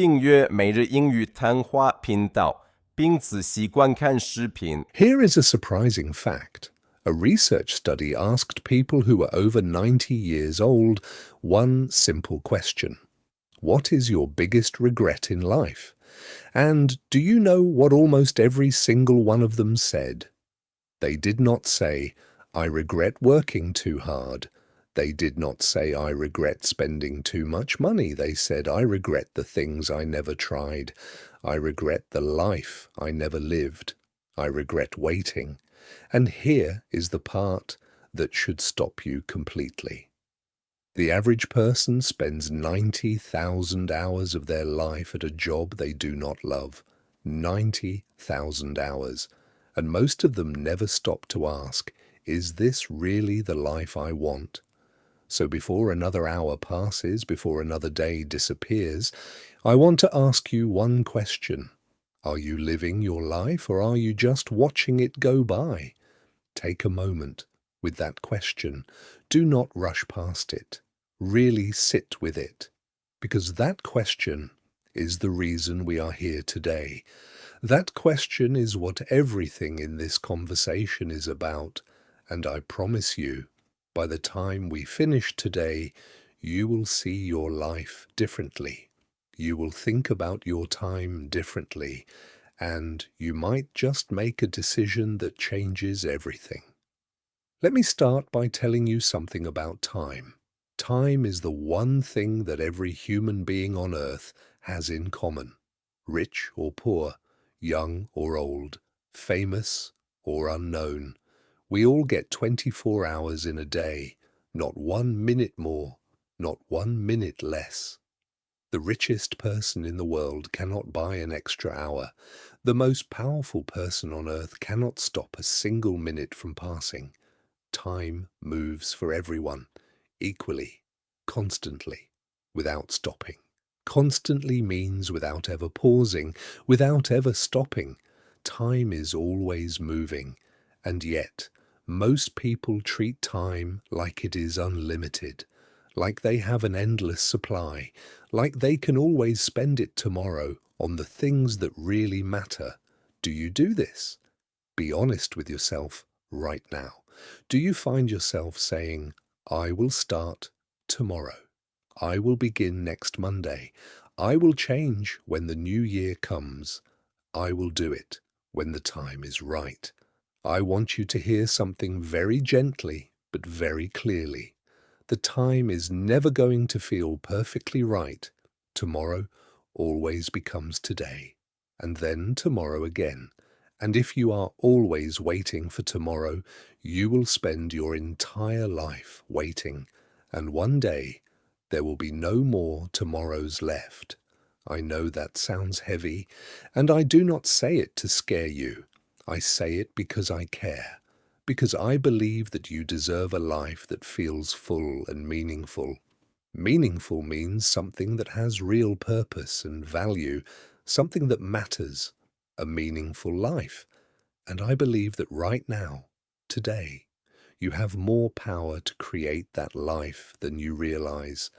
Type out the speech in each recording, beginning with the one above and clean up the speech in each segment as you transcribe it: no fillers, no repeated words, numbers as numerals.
订阅每日英语谈话频道，并仔细观看视频。 Here is a surprising fact. A research study asked people who were over 90 years old one simple question. What is your biggest regret in life? And do you know what almost every single one of them said? They did not say, I regret working too hard. They did not say, I regret spending too much money. They said, I regret the things I never tried. I regret the life I never lived. I regret waiting. And here is the part that should stop you completely. The average person spends 90,000 hours of their life at a job they do not love. 90,000 hours. And most of them never stop to ask, is this really the life I want? So before another hour passes, before another day disappears, I want to ask you one question. Are you living your life, or are you just watching it go by? Take a moment with that question. Do not rush past it. Really sit with it. Because that question is the reason we are here today. That question is what everything in this conversation is about. And I promise you, by the time we finish today, you will see your life differently. You will think about your time differently, and you might just make a decision that changes everything. Let me start by telling you something about time. Time is the one thing that every human being on earth has in common. Rich or poor, young or old, famous or unknown. We all get 24 hours in a day, not 1 minute more, not 1 minute less. The richest person in the world cannot buy an extra hour. The most powerful person on earth cannot stop a single minute from passing. Time moves for everyone, equally, constantly, without stopping. Constantly means without ever pausing, without ever stopping. Time is always moving, and yet most people treat time like it is unlimited, like they have an endless supply, like they can always spend it tomorrow on the things that really matter. Do you do this? Be honest with yourself right now. Do you find yourself saying, I will start tomorrow. I will begin next Monday. I will change when the new year comes. I will do it when the time is right. I want you to hear something very gently, but very clearly. The time is never going to feel perfectly right. Tomorrow always becomes today, and then tomorrow again. And if you are always waiting for tomorrow, you will spend your entire life waiting, and one day there will be no more tomorrows left. I know that sounds heavy, and I do not say it to scare you. I say it because I care, because I believe that you deserve a life that feels full and meaningful. Meaningful means something that has real purpose and value, something that matters, a meaningful life. And I believe that right now, today, you have more power to create that life than you realize.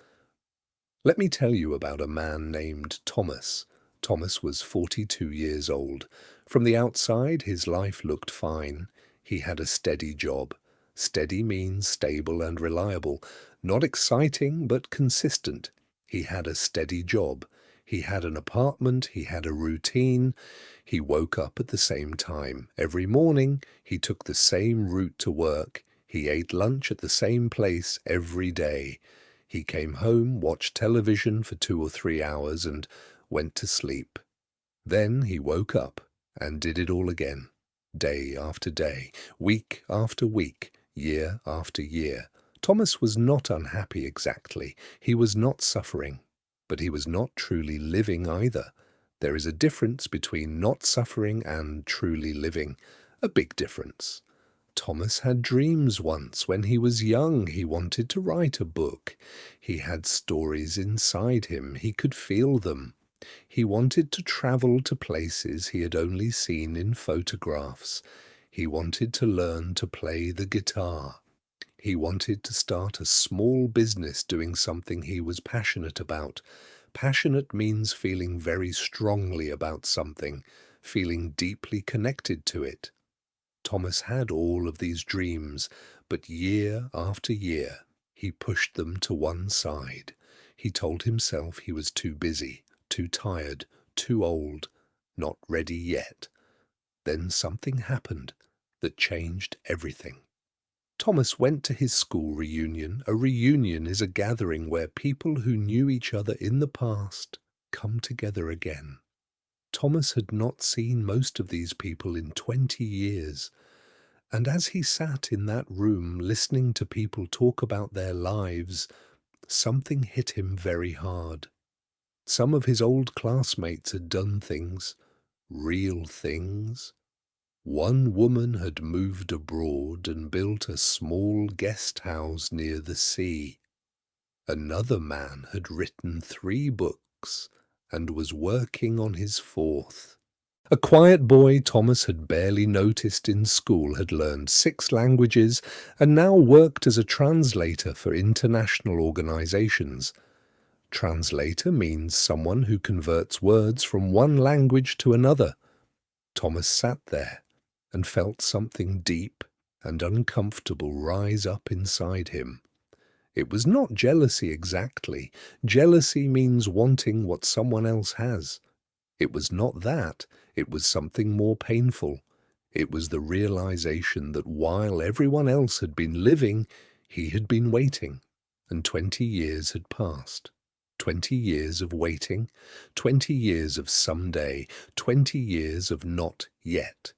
Let me tell you about a man named Thomas. Thomas was 42 years old. From the outside, his life looked fine. He had a steady job. Steady means stable and reliable. Not exciting, but consistent. He had a steady job. He had an apartment. He had a routine. He woke up at the same time. Every morning, he took the same route to work. He ate lunch at the same place every day. He came home, watched television for 2 or 3 hours, and went to sleep. Then he woke up and did it all again, day after day, week after week, year after year. Thomas was not unhappy exactly. He was not suffering, but he was not truly living either. There is a difference between not suffering and truly living, a big difference. Thomas had dreams once. When he was young, he wanted to write a book. He had stories inside him. He could feel them. He wanted to travel to places he had only seen in photographs. He wanted to learn to play the guitar. He wanted to start a small business doing something he was passionate about. Passionate means feeling very strongly about something, feeling deeply connected to it. Thomas had all of these dreams, but year after year, he pushed them to one side. He told himself he was too busy, too tired, too old, not ready yet. Then something happened that changed everything. Thomas went to his school reunion. A reunion is a gathering where people who knew each other in the past come together again. Thomas had not seen most of these people in 20 years, and as he sat in that room listening to people talk about their lives, something hit him very hard. Some of his old classmates had done things, real things. One woman had moved abroad and built a small guest house near the sea. Another man had written 3 books and was working on his 4th. A quiet boy Thomas had barely noticed in school had learned 6 languages and now worked as a translator for international organizations. Translator means someone who converts words from one language to another. Thomas sat there and felt something deep and uncomfortable rise up inside him. It was not jealousy exactly. Jealousy means wanting what someone else has. It was not that. It was something more painful. It was the realization that while everyone else had been living, he had been waiting, and 20 years had passed. 20 years of waiting, 20 years of someday, 20 years of not yet.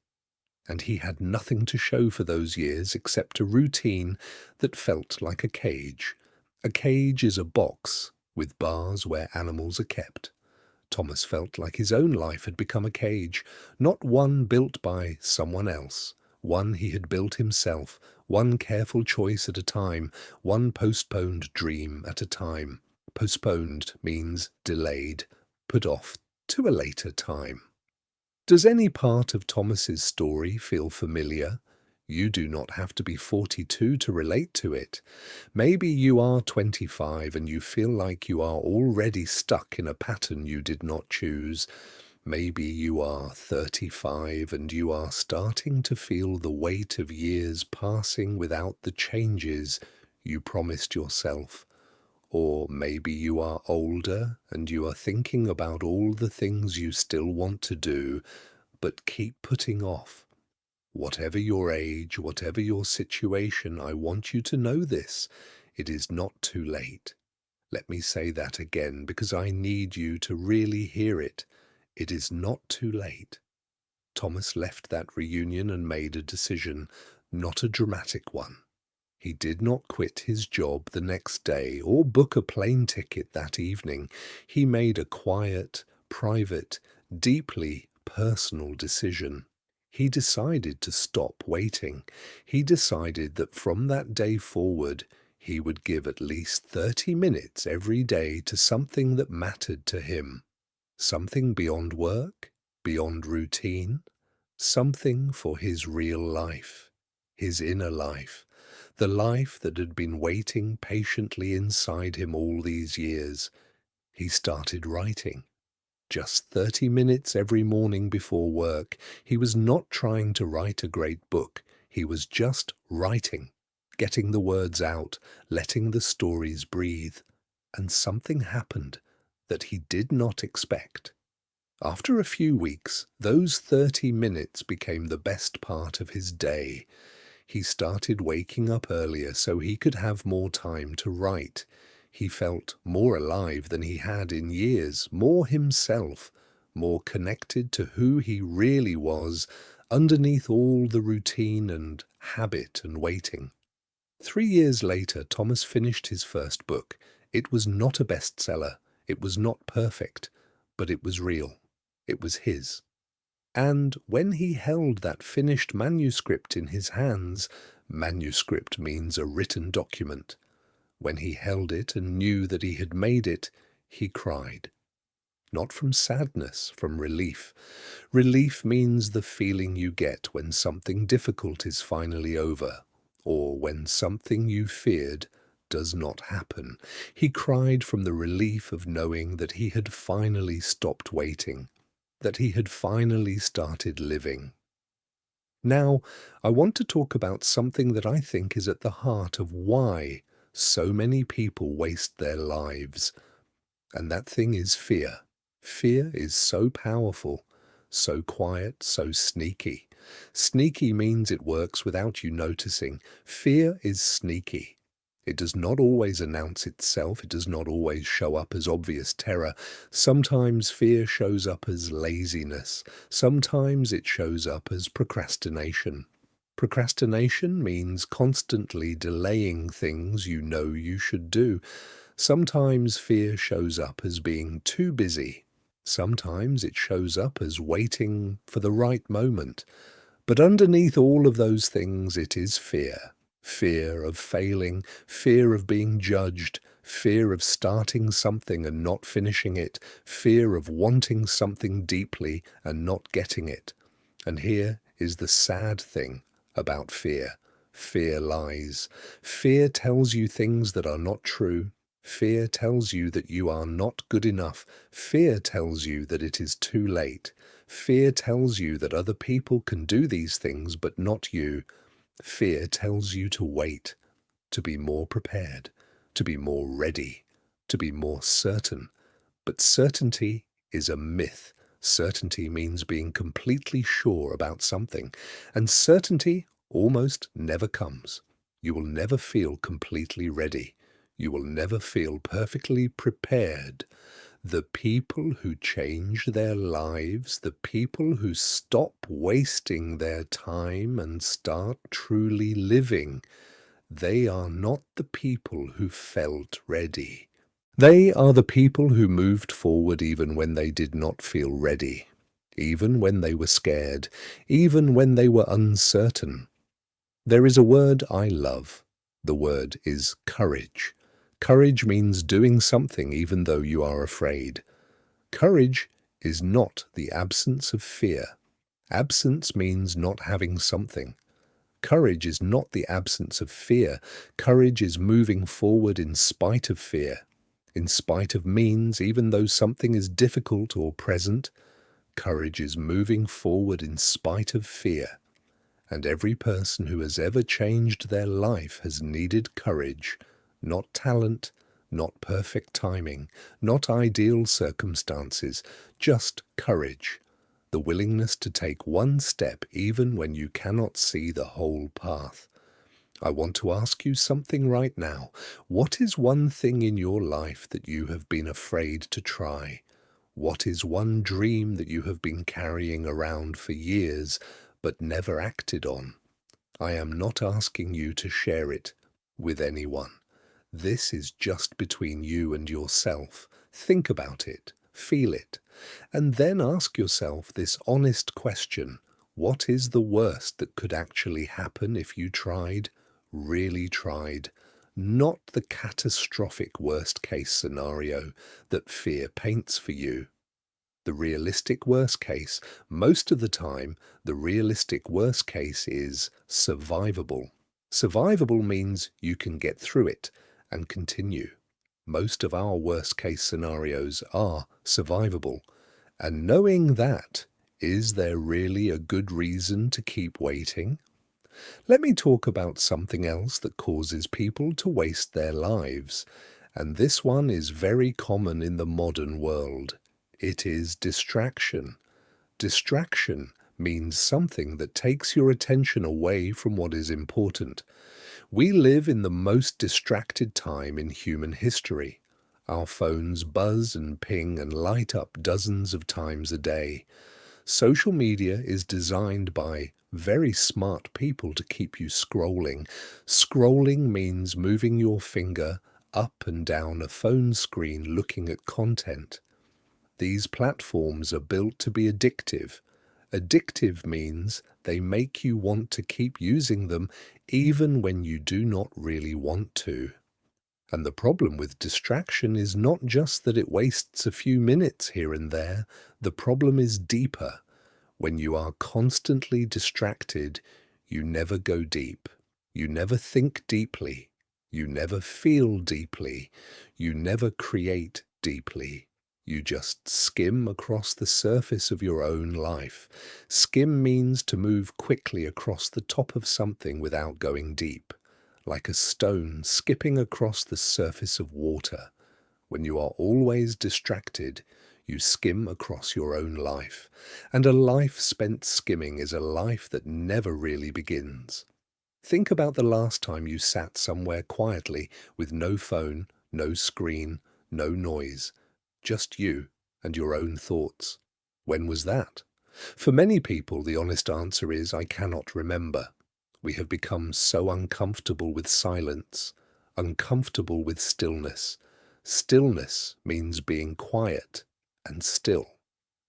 And he had nothing to show for those years except a routine that felt like a cage. A cage is a box with bars where animals are kept. Thomas felt like his own life had become a cage, not one built by someone else, one he had built himself, one careful choice at a time, one postponed dream at a time. Postponed means delayed, put off to a later time. Does any part of Thomas's story feel familiar? You do not have to be 42 to relate to it. Maybe you are 25 and you feel like you are already stuck in a pattern you did not choose. Maybe you are 35 and you are starting to feel the weight of years passing without the changes you promised yourself. Or maybe you are older and you are thinking about all the things you still want to do, but keep putting off. Whatever your age, whatever your situation, I want you to know this. It is not too late. Let me say that again because I need you to really hear it. It is not too late. Thomas left that reunion and made a decision, not a dramatic one. He did not quit his job the next day or book a plane ticket that evening. He made a quiet, private, deeply personal decision. He decided to stop waiting. He decided that from that day forward, he would give at least 30 minutes every day to something that mattered to him. Something beyond work, beyond routine, something for his real life, his inner life. The life that had been waiting patiently inside him all these years. He started writing. Just 30 minutes every morning before work. He was not trying to write a great book. He was just writing, getting the words out, letting the stories breathe. And something happened that he did not expect. After a few weeks, those 30 minutes became the best part of his day. He started waking up earlier so he could have more time to write. He felt more alive than he had in years, more himself, more connected to who he really was underneath all the routine and habit and waiting. 3 years later, Thomas finished his first book. It was not a bestseller. It was not perfect, but it was real. It was his. And when he held that finished manuscript in his hands, manuscript means a written document. When he held it and knew that he had made it, he cried. Not from sadness, from relief. Relief means the feeling you get when something difficult is finally over, or when something you feared does not happen. He cried from the relief of knowing that he had finally stopped waiting, that he had finally started living. Now, I want to talk about something that I think is at the heart of why so many people waste their lives. And that thing is fear. Fear is so powerful, so quiet, so sneaky. Sneaky means it works without you noticing. Fear is sneaky. It does not always announce itself. It does not always show up as obvious terror. Sometimes fear shows up as laziness. Sometimes it shows up as procrastination. Procrastination means constantly delaying things you know you should do. Sometimes fear shows up as being too busy. Sometimes it shows up as waiting for the right moment. But underneath all of those things, it is fear. Fear of failing, fear of being judged, fear of starting something and not finishing it, fear of wanting something deeply and not getting it. And here is the sad thing about fear. Fear lies. Fear tells you things that are not true. Fear tells you that you are not good enough. Fear tells you that it is too late. Fear tells you that other people can do these things, but not you. Fear tells you to wait, to be more prepared, to be more ready, to be more certain. But certainty is a myth. Certainty means being completely sure about something, and certainty almost never comes. You will never feel completely ready. You will never feel perfectly prepared. The people who change their lives, the people who stop wasting their time and start truly living, they are not the people who felt ready. They are the people who moved forward even when they did not feel ready, even when they were scared, even when they were uncertain. There is a word I love. The word is courage. Courage means doing something even though you are afraid. Courage is not the absence of fear. Absence means not having something. Courage is not the absence of fear. Courage is moving forward in spite of fear. In spite of means, even though something is difficult or present, courage is moving forward in spite of fear. And every person who has ever changed their life has needed courage. Not talent, not perfect timing, not ideal circumstances, just courage, the willingness to take one step even when you cannot see the whole path. I want to ask you something right now. What is one thing in your life that you have been afraid to try? What is one dream that you have been carrying around for years but never acted on? I am not asking you to share it with anyone. This is just between you and yourself. Think about it, feel it, and then ask yourself this honest question. What is the worst that could actually happen if you tried, really tried? Not the catastrophic worst-case scenario that fear paints for you. The realistic worst case, most of the time, the realistic worst case is survivable. Survivable means you can get through it and continue. Most of our worst-case scenarios are survivable. And knowing that, is there really a good reason to keep waiting? Let me talk about something else that causes people to waste their lives. And this one is very common in the modern world. It is distraction. Distraction means something that takes your attention away from what is important. We live in the most distracted time in human history. Our phones buzz and ping and light up dozens of times a day. Social media is designed by very smart people to keep you scrolling. Scrolling means moving your finger up and down a phone screen looking at content. These platforms are built to be addictive. Addictive means they make you want to keep using them even when you do not really want to. And the problem with distraction is not just that it wastes a few minutes here and there. The problem is deeper. When you are constantly distracted, you never go deep. You never think deeply. You never feel deeply. You never create deeply. You just skim across the surface of your own life. Skim means to move quickly across the top of something without going deep, like a stone skipping across the surface of water. When you are always distracted, you skim across your own life. And a life spent skimming is a life that never really begins. Think about the last time you sat somewhere quietly with no phone, no screen, no noise, just you and your own thoughts. When was that? For many people, the honest answer is, I cannot remember. We have become so uncomfortable with silence, uncomfortable with stillness. Stillness means being quiet and still,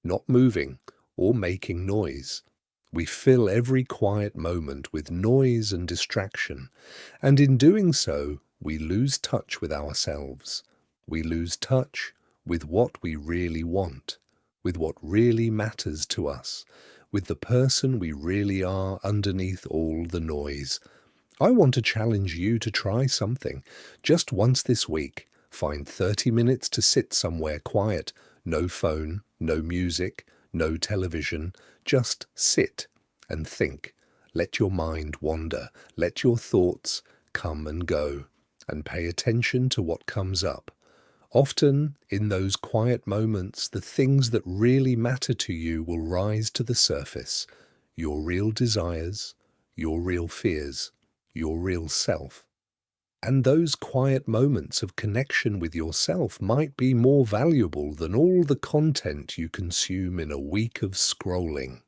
not moving or making noise. We fill every quiet moment with noise and distraction, and in doing so, we lose touch with ourselves. We lose touch with what we really want, with what really matters to us, with the person we really are underneath all the noise. I want to challenge you to try something. Just once this week, find 30 minutes to sit somewhere quiet. No phone, no music, no television. Just sit and think. Let your mind wander. Let your thoughts come and go. And pay attention to what comes up. Often, in those quiet moments, the things that really matter to you will rise to the surface. Your real desires, your real fears, your real self. And those quiet moments of connection with yourself might be more valuable than all the content you consume in a week of scrolling.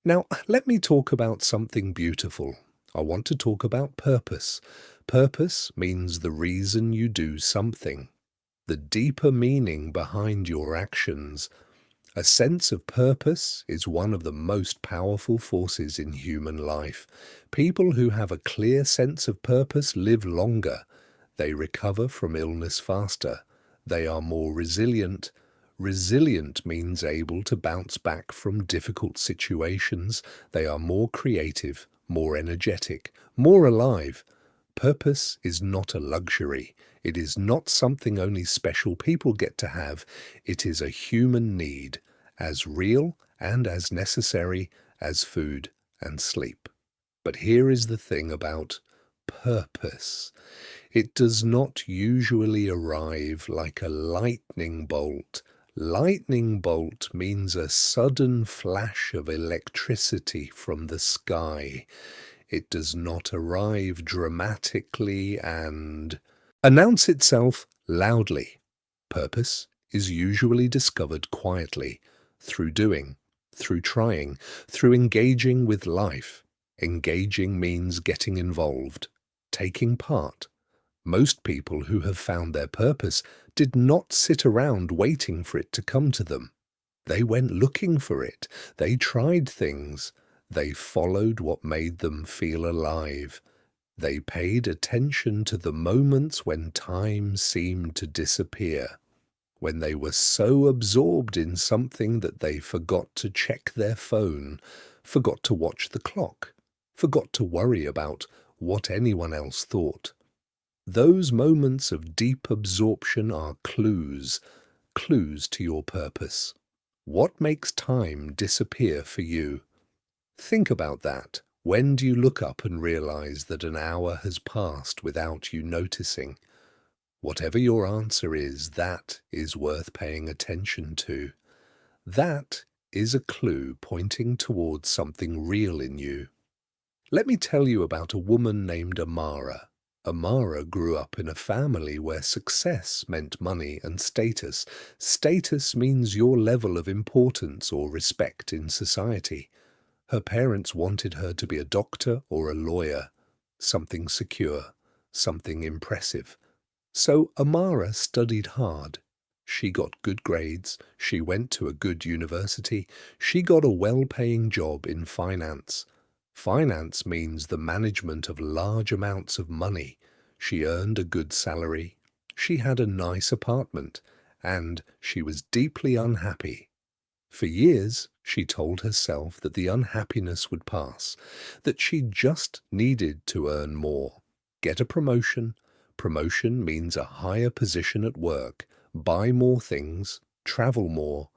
Now, let me talk about something beautiful. I want to talk about purpose. Purpose means the reason you do something, the deeper meaning behind your actions. A sense of purpose is one of the most powerful forces in human life. People who have a clear sense of purpose live longer. They recover from illness faster. They are more resilient. Resilient means able to bounce back from difficult situations. They are more creative, more energetic, more alive. Purpose is not a luxury. It is not something only special people get to have. It is a human need, as real and as necessary as food and sleep. But here is the thing about purpose. It does not usually arrive like a lightning bolt. Lightning bolt means a sudden flash of electricity from the sky. It does not arrive dramatically and announce itself loudly. Purpose is usually discovered quietly, through doing, through trying, through engaging with life. Engaging means getting involved, taking part. Most people who have found their purpose did not sit around waiting for it to come to them. They went looking for it. They tried things. They followed what made them feel alive. They paid attention to the moments when time seemed to disappear, when they were so absorbed in something that they forgot to check their phone, forgot to watch the clock, forgot to worry about what anyone else thought. Those moments of deep absorption are clues to your purpose. What makes time disappear for you? Think about that. When do you look up and realize that an hour has passed without you noticing? Whatever your answer is, that is worth paying attention to. That is a clue pointing towards something real in you. Let me tell you about a woman named Amara. Amara grew up in a family where success meant money and status. Status means your level of importance or respect in society. Her parents wanted her to be a doctor or a lawyer, something secure, something impressive. So Amara studied hard. She got good grades, she went to a good university, she got a well-paying job in finance. Finance means the management of large amounts of money. She earned a good salary, she had a nice apartment, and she was deeply unhappy. For years, she told herself that the unhappiness would pass, that she just needed to earn more. get a promotion. Promotion means a higher position at work, buy more things, travel more.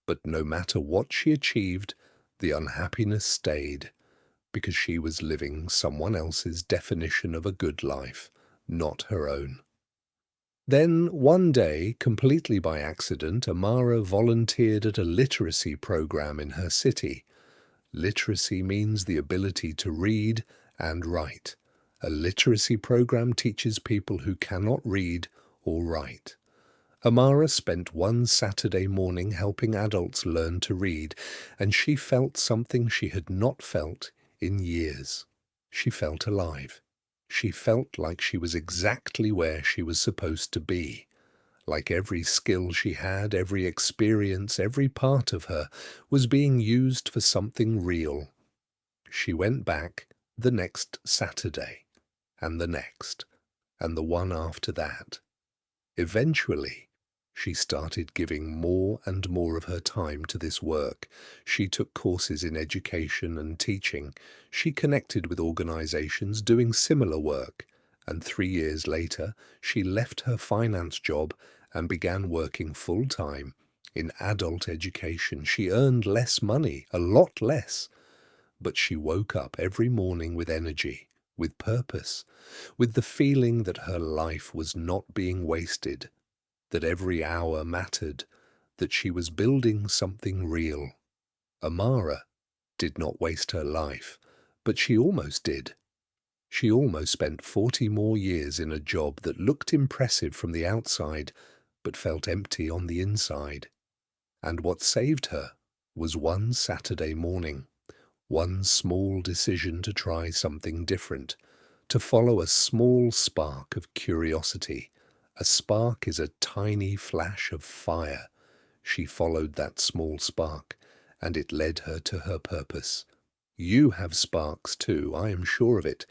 But no matter what she achieved, the unhappiness stayed, because she was living someone else's definition of a good life, not her own. Then, one day, completely by accident, Amara volunteered at a literacy program in her city. Literacy means the ability to read and write. A literacy program teaches people who cannot read or write. Amara spent one Saturday morning helping adults learn to read, and she felt something she had not felt in years. She felt alive. She felt like she was exactly where she was supposed to be. Like every skill she had, every experience, every part of her was being used for something real. She went back the next Saturday, and the next, and the one after that. Eventually, she started giving more and more of her time to this work. She took courses in education and teaching. She connected with organizations doing similar work. And 3 years later, she left her finance job and began working full-time in adult education. She earned less money, a lot less. But she woke up every morning with energy, with purpose, with the feeling that her life was not being wasted, that every hour mattered, that she was building something real. Amara did not waste her life, but she almost did. She almost spent 40 more years in a job that looked impressive from the outside, but felt empty on the inside. And what saved her was one Saturday morning, one small decision to try something different, to follow a small spark of curiosity. A spark is a tiny flash of fire. She followed that small spark, and it led her to her purpose. You have sparks too, I am sure of it.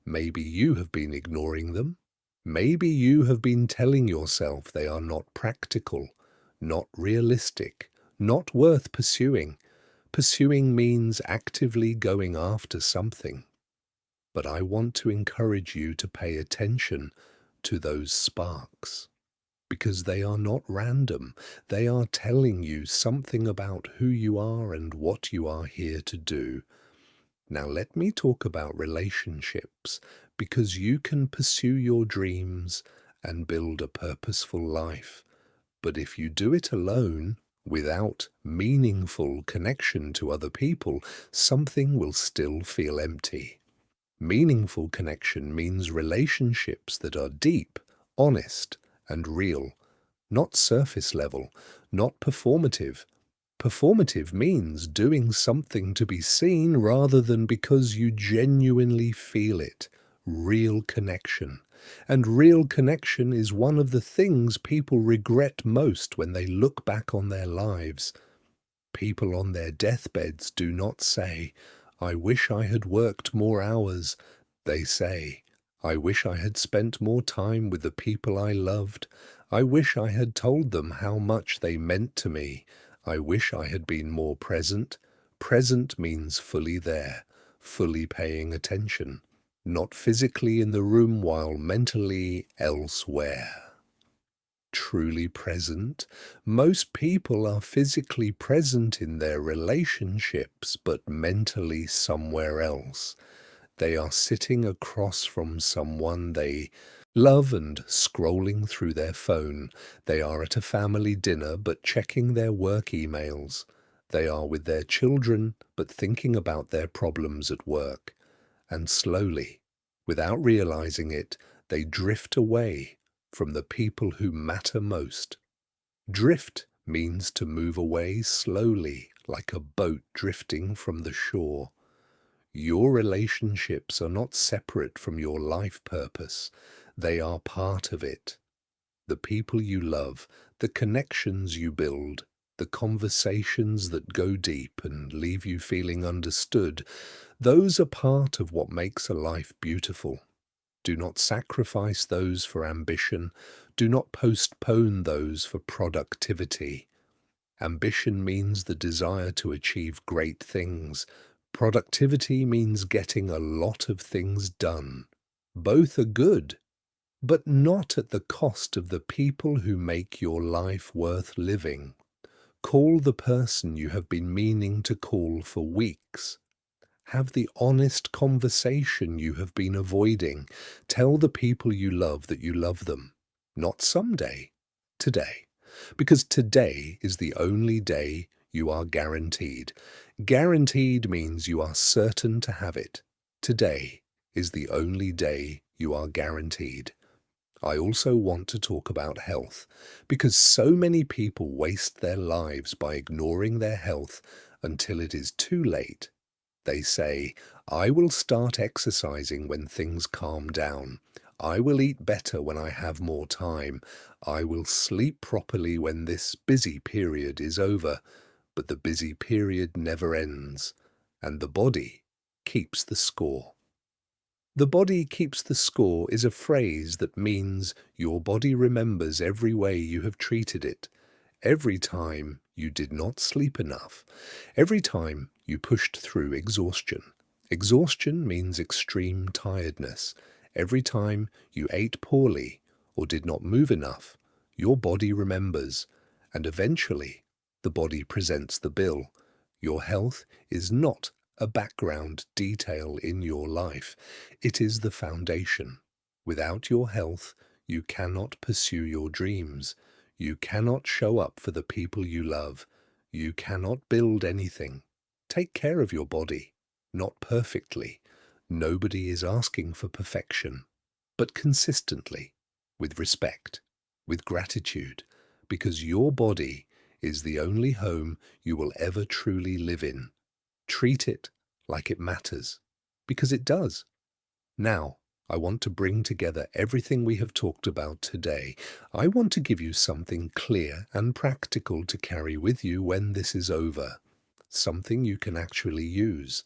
Maybe you have been ignoring them. Maybe you have been telling yourself they are not practical, not realistic, not worth pursuing. Pursuing means actively going after something. But I want to encourage you to pay attention to those sparks, because they are not random. They are telling you something about who you are and what you are here to do. Now let me talk about relationships, because you can pursue your dreams and build a purposeful life. But if you do it alone, without meaningful connection to other people, something will still feel empty. Meaningful connection means relationships that are deep, honest, and real, not surface level, not performative. Performative means doing something to be seen rather than because you genuinely feel it. Real connection. And real connection is one of the things people regret most when they look back on their lives. People on their deathbeds do not say, "I wish I had worked more hours." They say, "I wish I had spent more time with the people I loved. I wish I had told them how much they meant to me. I wish I had been more present." Present means fully there, fully paying attention, not physically in the room while mentally elsewhere. Truly present. Most people are physically present in their relationships, but mentally somewhere else. They are sitting across from someone they love and scrolling through their phone. They are at a family dinner, but checking their work emails. They are with their children, but thinking about their problems at work. And slowly, without realizing it, they drift away from the people who matter most. Drift means to move away slowly, like a boat drifting from the shore. Your relationships are not separate from your life purpose. They are part of it. The people you love, the connections you build, the conversations that go deep and leave you feeling understood, those are part of what makes a life beautiful. Do not sacrifice those for ambition. Do not postpone those for productivity. Ambition means the desire to achieve great things. Productivity means getting a lot of things done. Both are good, but not at the cost of the people who make your life worth living. Call the person you have been meaning to call for weeks. Have the honest conversation you have been avoiding. Tell the people you love that you love them. Not someday, today. Because today is the only day you are guaranteed. Guaranteed means you are certain to have it. Today is the only day you are guaranteed. I also want to talk about health, because so many people waste their lives by ignoring their health until it is too late. They say, I will start exercising when things calm down. I will eat better when I have more time. I will sleep properly when this busy period is over. But the busy period never ends, and the body keeps the score. The body keeps the score is a phrase that means your body remembers every way you have treated it, every time you did not sleep enough, every time you pushed through exhaustion. Exhaustion means extreme tiredness. Every time you ate poorly or did not move enough, your body remembers, and eventually the body presents the bill. Your health is not a background detail in your life. It is the foundation. Without your health, you cannot pursue your dreams. You cannot show up for the people you love. You cannot build anything. Take care of your body, not perfectly. Nobody is asking for perfection, but consistently, with respect, with gratitude, because your body is the only home you will ever truly live in. Treat it like it matters, because it does. Now, I want to bring together everything we have talked about today. I want to give you something clear and practical to carry with you when this is over, something you can actually use.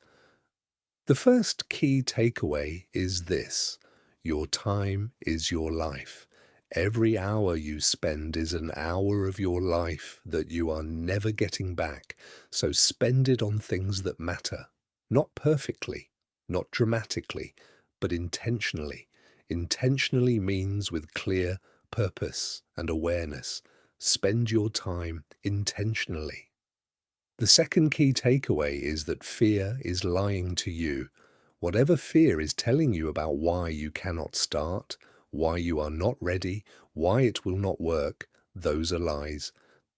The first key takeaway is this: your time is your life. Every hour you spend is an hour of your life that you are never getting back, so spend it on things that matter. Not perfectly, not dramatically, but intentionally. Intentionally means with clear purpose and awareness. Spend your time intentionally. The second key takeaway is that fear is lying to you. Whatever fear is telling you about why you cannot start, why you are not ready, why it will not work, those are lies.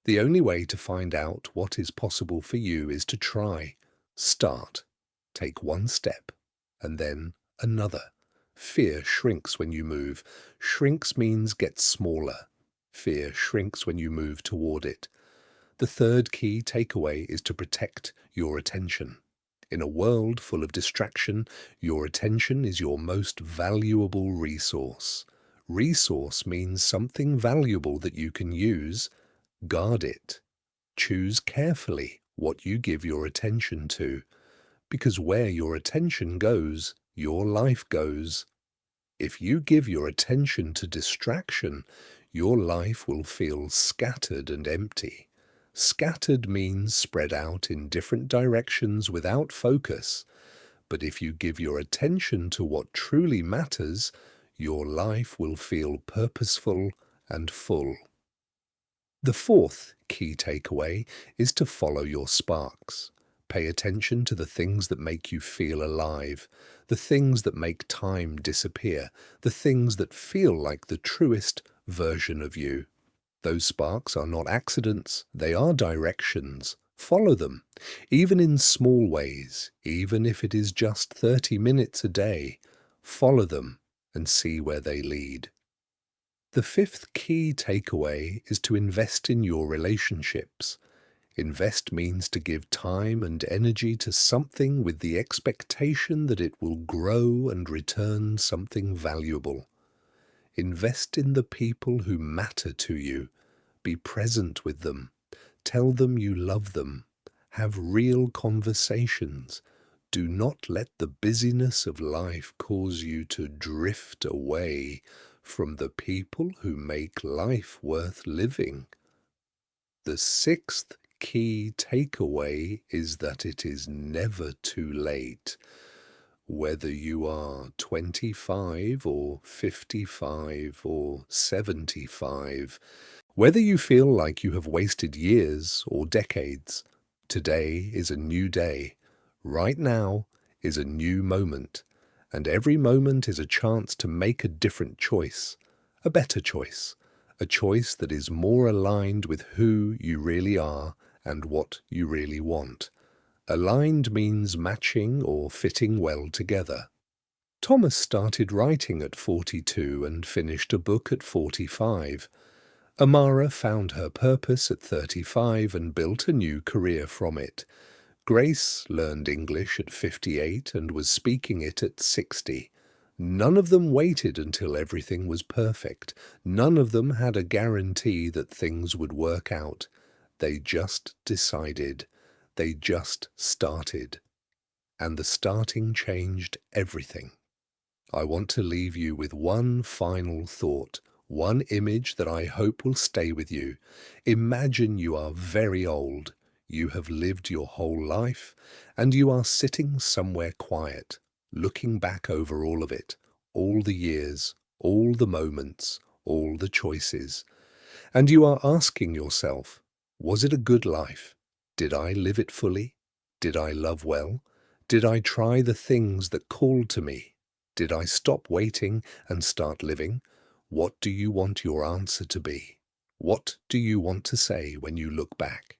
The only way to find out what is possible for you is to try. Start. Take one step, and then another. Fear shrinks when you move. Shrinks means gets smaller. Fear shrinks when you move toward it. The third key takeaway is to protect your attention. In a world full of distraction, your attention is your most valuable resource. Resource means something valuable that you can use. Guard it. Choose carefully what you give your attention to, because where your attention goes, your life goes. If you give your attention to distraction, your life will feel scattered and empty. Scattered means spread out in different directions without focus. But if you give your attention to what truly matters, your life will feel purposeful and full. The fourth key takeaway is to follow your sparks. Pay attention to the things that make you feel alive, the things that make time disappear, the things that feel like the truest version of you. Those sparks are not accidents, they are directions. Follow them, even in small ways, even if it is just 30 minutes a day. Follow them and see where they lead. The fifth key takeaway is to invest in your relationships. Invest means to give time and energy to something with the expectation that it will grow and return something valuable. Invest in the people who matter to you. Be present with them. Tell them you love them. Have real conversations. Do not let the busyness of life cause you to drift away from the people who make life worth living. The sixth key takeaway is that it is never too late. Whether you are 25 or 55 or 75, whether you feel like you have wasted years or decades, today is a new day. Right now is a new moment, and every moment is a chance to make a different choice, a better choice, a choice that is more aligned with who you really are and what you really want. Aligned means matching or fitting well together. Thomas started writing at 42 and finished a book at 45. Amara found her purpose at 35 and built a new career from it. Grace learned English at 58 and was speaking it at 60. None of them waited until everything was perfect. None of them had a guarantee that things would work out. They just decided. They just started. And the starting changed everything. I want to leave you with one final thought, one image that I hope will stay with you. Imagine you are very old. You have lived your whole life, and you are sitting somewhere quiet, looking back over all of it, all the years, all the moments, all the choices. And you are asking yourself, was it a good life? Did I live it fully? Did I love well? Did I try the things that called to me? Did I stop waiting and start living? What do you want your answer to be? What do you want to say when you look back?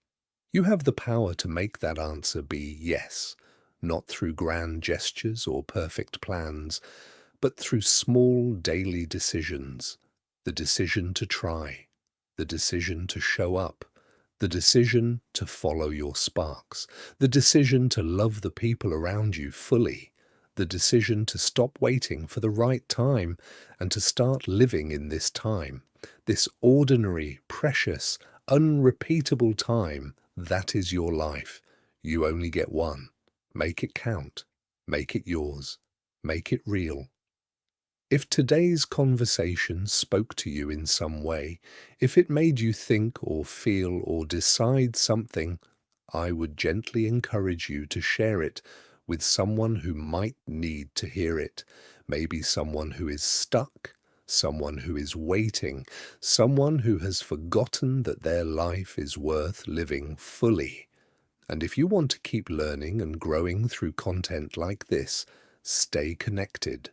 You have the power to make that answer be yes, not through grand gestures or perfect plans, but through small daily decisions. The decision to try, the decision to show up, the decision to follow your sparks, the decision to love the people around you fully, the decision to stop waiting for the right time and to start living in this time, this ordinary, precious, unrepeatable time. That is your life. You only get one. Make it count. Make it yours. Make it real. If today's conversation spoke to you in some way, if it made you think or feel or decide something, I would gently encourage you to share it with someone who might need to hear it. Maybe someone who is stuck, someone who is waiting, someone who has forgotten that their life is worth living fully. And if you want to keep learning and growing through content like this, stay connected.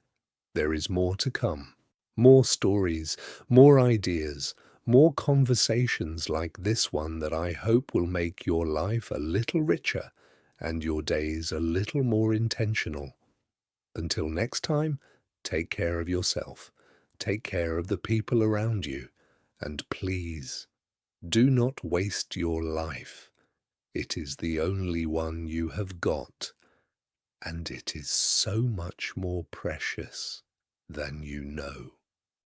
There is more to come. More stories, more ideas, more conversations like this one that I hope will make your life a little richer and your days a little more intentional. Until next time, take care of yourself. Take care of the people around you. And please, do not waste your life. It is the only one you have got, and it is so much more precious than you know.